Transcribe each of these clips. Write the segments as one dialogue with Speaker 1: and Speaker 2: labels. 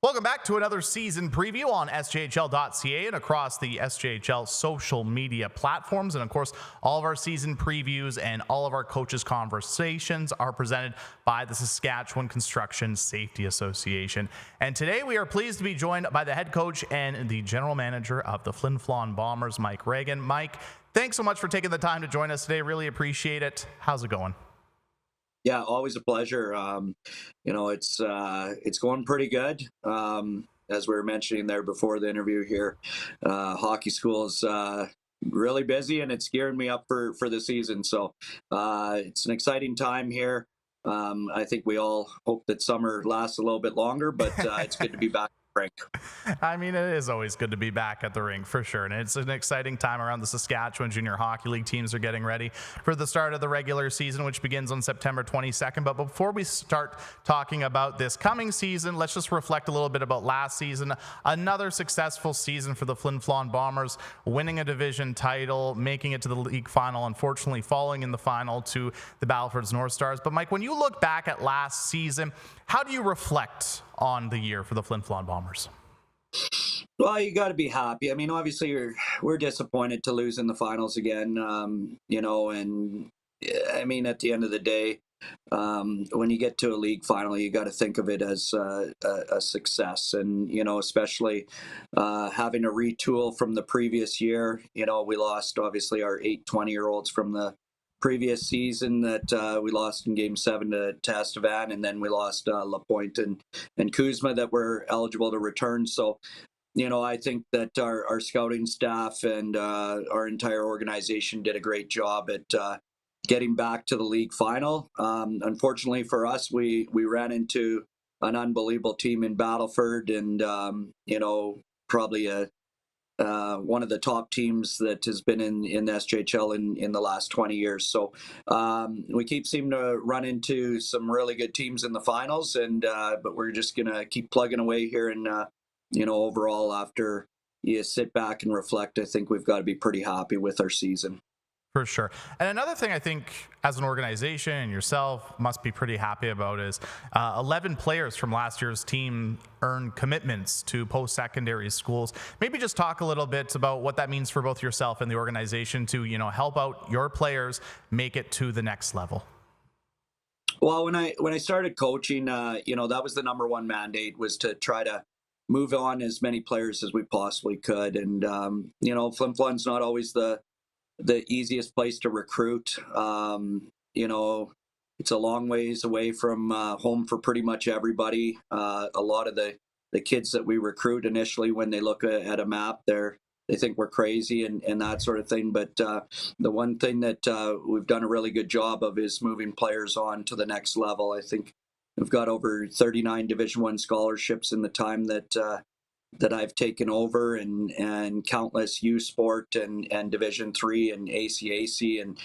Speaker 1: Welcome back to another season preview on SJHL.ca and across the SJHL social media platforms. And of course, all of our season previews and all of our coaches' conversations are presented by the Saskatchewan Construction Safety Association. And today we are pleased to be joined by the head coach and the general manager of the Flin Flon Bombers, Mike Reagan. Mike, thanks so much for taking the time to join us today. Really appreciate it. How's it going?
Speaker 2: Yeah, always a pleasure. It's going pretty good. As we were mentioning there before the interview here, hockey school is really busy, and it's gearing me up for the season. So it's an exciting time here. I think we all hope that summer lasts a little bit longer, but it's good to be back. Frank.
Speaker 1: I mean, it is always good to be back at the rink for sure. And it's an exciting time around the Saskatchewan Junior Hockey League. Teams are getting ready for the start of the regular season, which begins on September 22nd. But before we start talking about this coming season, let's just reflect a little bit about last season. Another successful season for the Flin Flon Bombers, winning a division title, making it to the league final, unfortunately falling in the final to the Battleford's North Stars. But Mike, when you look back at last season, how do you reflect on the year for the Flin Flon Bombers?
Speaker 2: Well, you got to be happy. I mean, obviously, we're disappointed to lose in the finals again. And I mean, at the end of the day, when you get to a league final, you got to think of it as a success. And especially having a retool from the previous year. We lost obviously our 8 20-year-olds from the previous season that we lost in Game 7 to Estevan, and then we lost Lapointe and Kuzma that were eligible to return. So, I think that our scouting staff and our entire organization did a great job at getting back to the league final. Unfortunately for us, we ran into an unbelievable team in Battleford, and probably one of the top teams that has been in the SJHL in the last 20 years. So we keep seeming to run into some really good teams in the finals, and but we're just going to keep plugging away here. And, overall, after you sit back and reflect, I think we've got to be pretty happy with our season.
Speaker 1: For sure. And another thing I think as an organization and yourself must be pretty happy about is 11 players from last year's team earned commitments to post-secondary schools. Maybe just talk a little bit about what that means for both yourself and the organization to, help out your players make it to the next level.
Speaker 2: Well, when I started coaching, that was the number one mandate, was to try to move on as many players as we possibly could. And, Flin Flon's not always the easiest place to recruit. It's a long ways away from home for pretty much everybody. A lot of the kids that we recruit initially, when they look at a map, they think we're crazy and that sort of thing. But the one thing that we've done a really good job of is moving players on to the next level. I think we've got over 39 Division I scholarships in the time that I've taken over, and countless U Sport and Division III and ACAC, and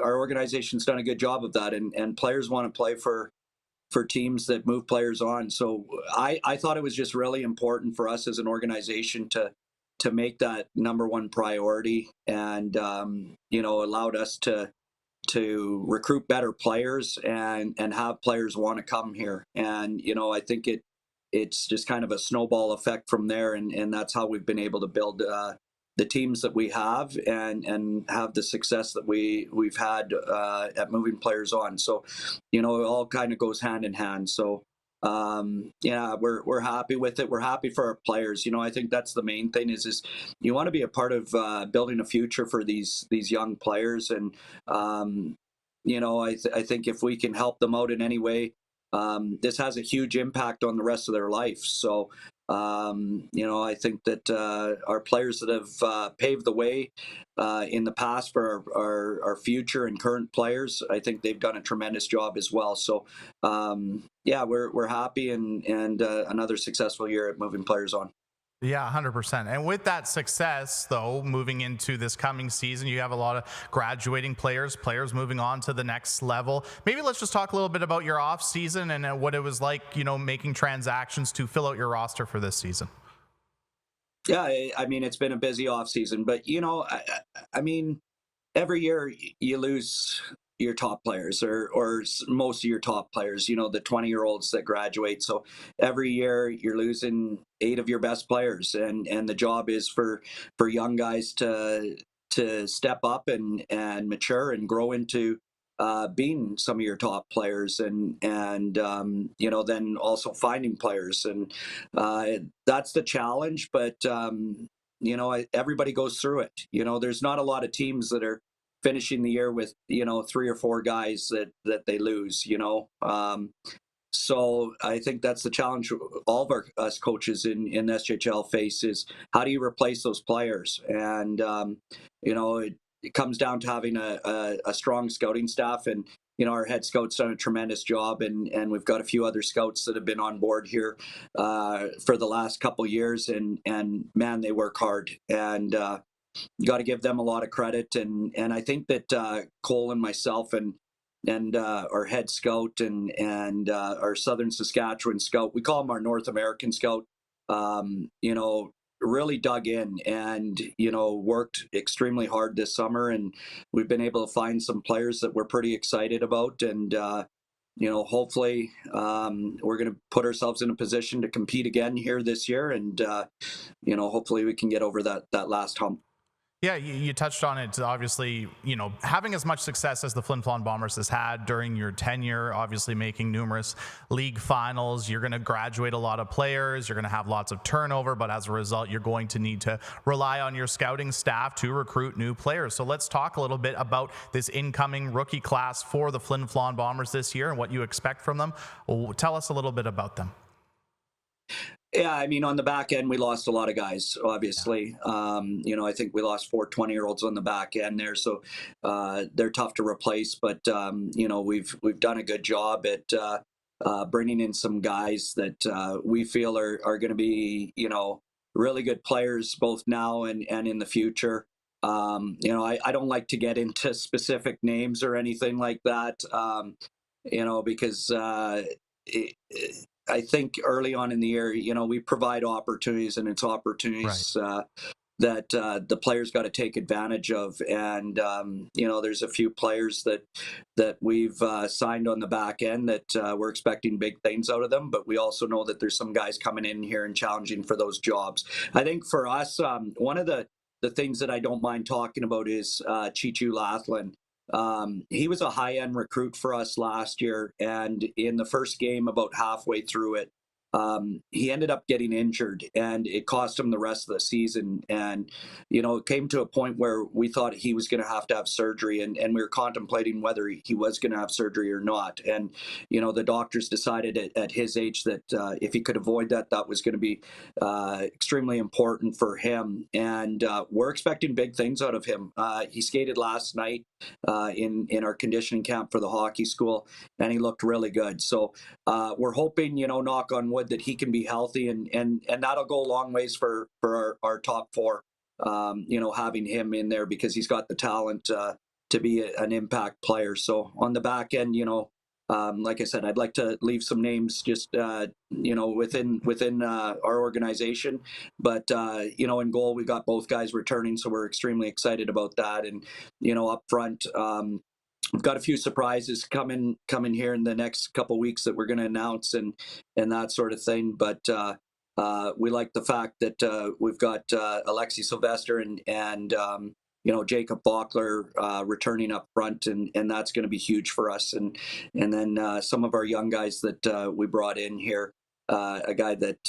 Speaker 2: our organization's done a good job of that, and players want to play for teams that move players on. So I thought it was just really important for us as an organization to make that number one priority, and allowed us to recruit better players and have players want to come here. And I think it's just kind of a snowball effect from there, and that's how we've been able to build the teams that we have and have the success that we've had at moving players on. So it all kind of goes hand in hand. So we're happy with it. We're happy for our players. I think that's the main thing is you want to be a part of building a future for these young players. And I think if we can help them out in any way, this has a huge impact on the rest of their life. So, I think that our players that have paved the way in the past for our future and current players, I think they've done a tremendous job as well. So, we're happy, and another successful year at moving players on.
Speaker 1: Yeah, 100%. And with that success, though, moving into this coming season, you have a lot of graduating players moving on to the next level. Maybe let's just talk a little bit about your off season and what it was like, making transactions to fill out your roster for this season.
Speaker 2: Yeah, I mean, it's been a busy off season, but I mean, every year you lose your top players, or most of your top players, the 20-year-olds that graduate. So every year you're losing 8 of your best players, and the job is for young guys to step up and mature and grow into being some of your top players, and then also finding players, and that's the challenge. But everybody goes through it. There's not a lot of teams that are finishing the year with 3 or 4 guys that they lose. So I think that's the challenge all of us coaches in SJHL face, is how do you replace those players? And it comes down to having a strong scouting staff, and our head scout's done a tremendous job, and we've got a few other scouts that have been on board here for the last couple years, and man, they work hard, and you got to give them a lot of credit. And I think that Cole and myself and our head scout and our Southern Saskatchewan scout, we call him our North American scout, really dug in and, worked extremely hard this summer. And we've been able to find some players that we're pretty excited about. And, hopefully we're going to put ourselves in a position to compete again here this year. And, hopefully we can get over that last hump.
Speaker 1: Yeah, you touched on it. Obviously, having as much success as the Flin Flon Bombers has had during your tenure, obviously making numerous league finals, you're going to graduate a lot of players, you're going to have lots of turnover, but as a result, you're going to need to rely on your scouting staff to recruit new players. So let's talk a little bit about this incoming rookie class for the Flin Flon Bombers this year and what you expect from them. Tell us a little bit about them.
Speaker 2: Yeah, I mean, on the back end, we lost a lot of guys, obviously. I think we lost 4 20-year-olds on the back end there, so they're tough to replace. But, we've done a good job at bringing in some guys that we feel are going to be, really good players both now and in the future. I don't like to get into specific names or anything like that, because I think early on in the year, we provide opportunities, and it's opportunities that the players got to take advantage of. And there's a few players that we've signed on the back end that we're expecting big things out of them. But we also know that there's some guys coming in here and challenging for those jobs. I think for us, one of the things that I don't mind talking about is Chichu Lathland. He was a high-end recruit for us last year, and in the first game, about halfway through it, he ended up getting injured, and it cost him the rest of the season. And it came to a point where we thought he was going to have surgery, and we were contemplating whether he was going to have surgery or not. And the doctors decided at his age that if he could avoid that was going to be extremely important for him. And we're expecting big things out of him. He skated last night in our conditioning camp for the hockey school, and he looked really good. So we're hoping, knock on wood, that he can be healthy, and that'll go a long ways for our top 4. Having him in there, because he's got the talent to be an impact player. So on the back end, like I said, I'd like to leave some names just within our organization. But in goal, we got both guys returning, so we're extremely excited about that. And up front, we've got a few surprises coming here in the next couple weeks that we're going to announce and that sort of thing. But we like the fact that we've got Alexi Sylvester and Jacob Bockler returning up front, and that's going to be huge for us. And then some of our young guys that we brought in here, a guy that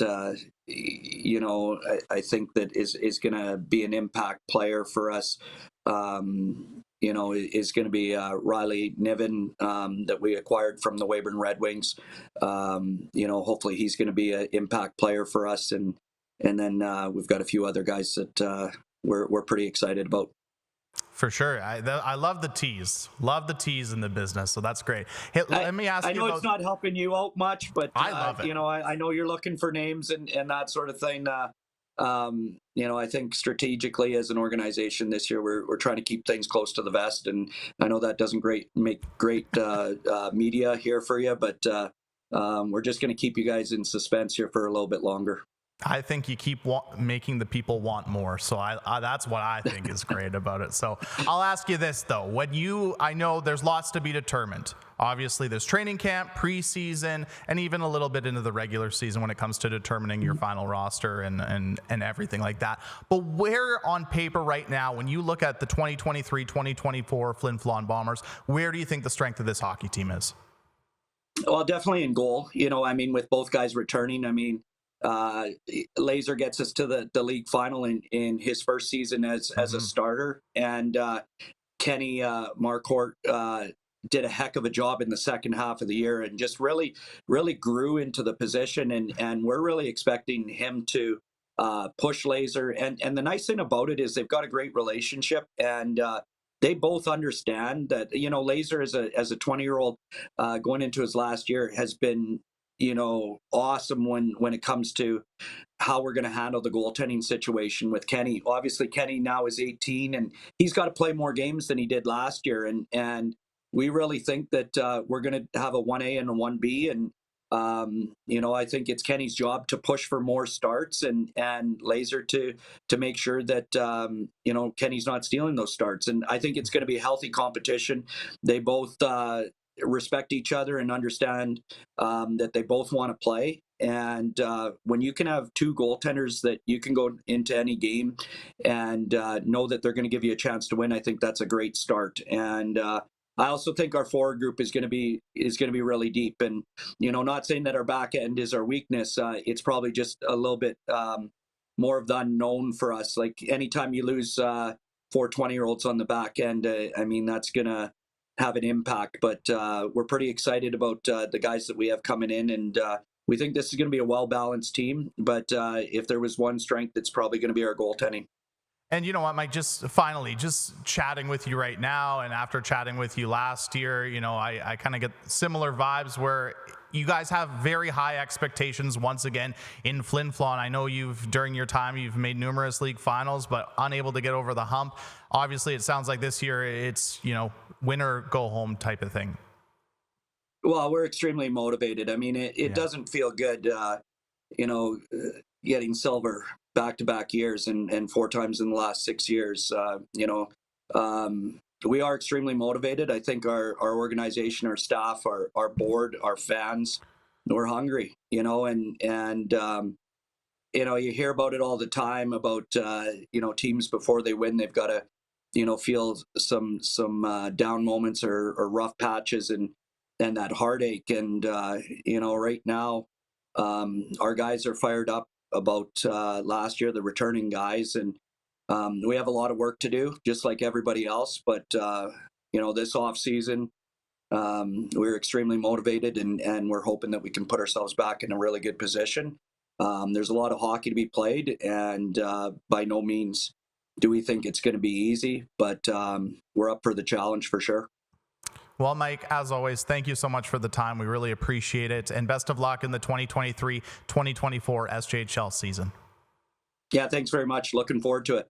Speaker 2: I think that is going to be an impact player for us. Is going to be Riley Niven that we acquired from the Weyburn Red Wings. Hopefully he's going to be an impact player for us, and then we've got a few other guys that we're pretty excited about.
Speaker 1: For sure. I love the tease. Love the tease in the business. So that's great. Hey, let me ask you
Speaker 2: I know it's not helping you out much, but
Speaker 1: I love it.
Speaker 2: I know you're looking for names and that sort of thing. I think strategically as an organization this year, we're trying to keep things close to the vest. And I know that doesn't make great media here for you, but we're just going to keep you guys in suspense here for a little bit longer.
Speaker 1: I think you keep making the people want more. So that's what I think is great about it. So I'll ask you this, though. I know there's lots to be determined. Obviously, there's training camp, preseason, and even a little bit into the regular season when it comes to determining your final roster and everything like that. But where on paper right now, when you look at the 2023-2024 Flin Flon Bombers, where do you think the strength of this hockey team is?
Speaker 2: Well, definitely in goal. With both guys returning, Laser gets us to the league final in his first season as a starter, and Kenny Marcourt did a heck of a job in the second half of the year and just really grew into the position, and we're really expecting him to push Laser. And the nice thing about it is they've got a great relationship, and they both understand that Laser as a 20-year-old going into his last year has been awesome when it comes to how we're going to handle the goaltending situation with Kenny. Obviously, Kenny now is 18 and he's got to play more games than he did last year. And we really think that we're going to have a 1A and a 1B. And, I think it's Kenny's job to push for more starts and Laser to make sure that, Kenny's not stealing those starts. And I think it's going to be a healthy competition. They both, respect each other and understand that they both want to play. And when you can have two goaltenders that you can go into any game and know that they're going to give you a chance to win, I think that's a great start. And I also think our forward group is going to be really deep. And not saying that our back end is our weakness. It's probably just a little bit more of the unknown for us. Like anytime you lose 4 20-year-olds on the back end, that's going to have an impact, but we're pretty excited about the guys that we have coming in, and we think this is going to be a well-balanced team. But if there was one strength, it's probably going to be our goaltending.
Speaker 1: And you know what, Mike, just chatting with you right now, and after chatting with you last year, I kind of get similar vibes where you guys have very high expectations once again in Flin Flon. I know during your time, you've made numerous league finals, but unable to get over the hump. Obviously, it sounds like this year it's, win or go home type of thing.
Speaker 2: Well, we're extremely motivated. It doesn't feel good, getting silver back-to-back years and 4 times in the last 6 years. We are extremely motivated. I think our organization, our staff, our board, our fans, we're hungry, and you hear about it all the time about, teams before they win, they've got to, feel some down moments or rough patches and that heartache. And, right now, our guys are fired up about last year, the returning guys, and we have a lot of work to do, just like everybody else. But this off season, we're extremely motivated, and we're hoping that we can put ourselves back in a really good position. There's a lot of hockey to be played, and by no means do we think it's going to be easy, but we're up for the challenge for sure.
Speaker 1: Well, Mike, as always, thank you so much for the time. We really appreciate it. And best of luck in the 2023-2024 SJHL season.
Speaker 2: Yeah, thanks very much. Looking forward to it.